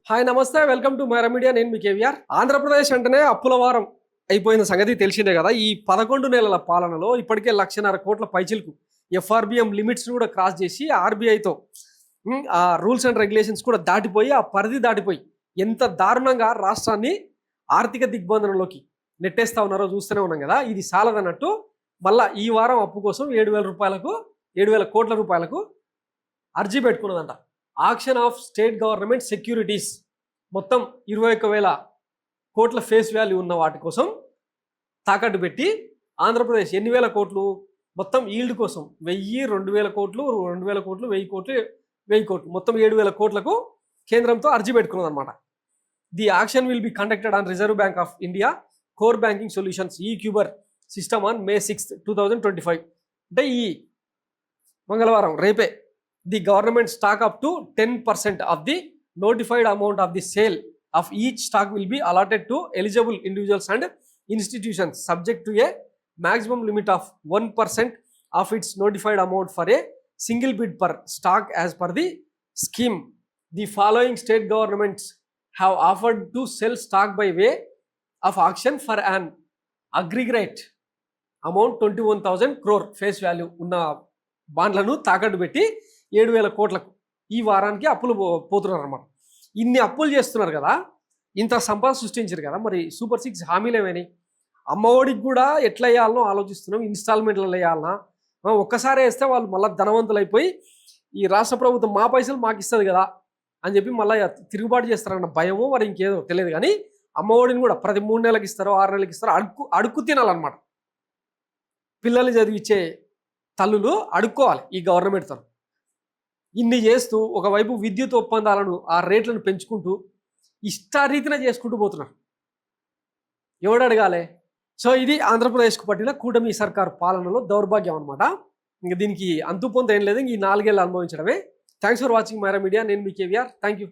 Hi నమస్తే, welcome to Myra media. నేను మీ కేవీఆర్. ఆంధ్రప్రదేశ్ అంటేనే అప్పుల వారం అయిపోయిన సంగతి తెలిసిందే కదా. ఈ 11 నెలల పాలనలో ఇప్పటికే 1,50,000 కోట్ల పైచిలకు ఎఫ్ఆర్బిఎం లిమిట్స్ కూడా క్రాస్ చేసి ఆర్బీఐతో ఆ రూల్స్ అండ్ రెగ్యులేషన్స్ కూడా దాటిపోయి ఆ పరిధి దాటిపోయి ఎంత దారుణంగా రాష్ట్రాన్ని ఆర్థిక దిగ్బంధనంలోకి నెట్టేస్తా ఉన్నారో చూస్తూనే ఉన్నాం కదా. ఇది సాలదన్నట్టు మళ్ళా ఈ వారం అప్పు కోసం 7,000 కోట్ల రూపాయలకు అర్జీ పెట్టుకున్నదంట. Auction of state government securities మొత్తం 21,000 కోట్ల ఫేస్ వాల్యూ ఉన్న వాటి కోసం తాకట్టు పెట్టి ఆంధ్రప్రదేశ్ ఎన్ని వేల కోట్లు మొత్తం ఈల్డ్ కోసం 1,000, 2,000 కోట్లు, 2,000 కోట్లు, 1,000 కోట్లు, 1,000 కోట్లు మొత్తం 7,000 కోట్లకు కేంద్రంతో అర్జీ పెట్టుకున్నది అనమాట. The auction will be conducted on Reserve Bank of India core banking solutions e Kuber system on May 6, 2025. అంటే ఈ మంగళవారం రేపే the government stock up to 10% of the notified amount of the sale of each stock will be allotted to eligible individuals and institutions subject to a maximum limit of 1% of its notified amount for a single bid per stock as per the scheme. The following state governments have offered to sell stock by way of auction for an aggregate amount 21,000 crore face value ఉన్న బాండ్లను తాకట్టు పెట్టి 7,000 కోట్లకు ఈ వారానికి అప్పులు పోతున్నారు అన్నమాట. ఇన్ని అప్పులు చేస్తున్నారు కదా, ఇంత సంపద సృష్టించారు కదా, మరి సూపర్ 6 హామీలు ఏమైనాయి? అమ్మఒడికి కూడా ఎట్లా వేయాలనో ఆలోచిస్తున్నాం. ఇన్స్టాల్మెంట్లలో వేయాలన్నా, ఒక్కసారి వేస్తే వాళ్ళు మళ్ళీ ధనవంతులు అయిపోయి ఈ రాష్ట్ర ప్రభుత్వం మా పైసలు మాకు ఇస్తుంది కదా అని చెప్పి మళ్ళీ తిరుగుబాటు చేస్తారన్న భయమో మరి ఇంకేదో తెలియదు. కానీ అమ్మఒడిని కూడా ప్రతి 3 నెలలకు ఇస్తారో 6 నెలలకు ఇస్తారో అడుక్కు తినాలన్నమాట. పిల్లలు చదివించే తల్లులు అడుక్కోవాలి ఈ గవర్నమెంట్ తరఫు. ఇన్ని చేస్తూ ఒకవైపు విద్యుత్ ఒప్పందాలను ఆ రేట్లను పెంచుకుంటూ ఇష్టారీతిన చేసుకుంటూ పోతున్నారు. ఎవడు అడగాలి? సో ఇది ఆంధ్రప్రదేశ్కు పట్టిన కూటమి సర్కారు పాలనలో దౌర్భాగ్యం అనమాట. ఇంకా దీనికి అంతు పొంత ఏం లేదు, ఇంక ఈ 4 ఏళ్ళు అనుభవించడమే. Thanks for watching Myra media. నేను మీ కేవీఆర్. Thank you.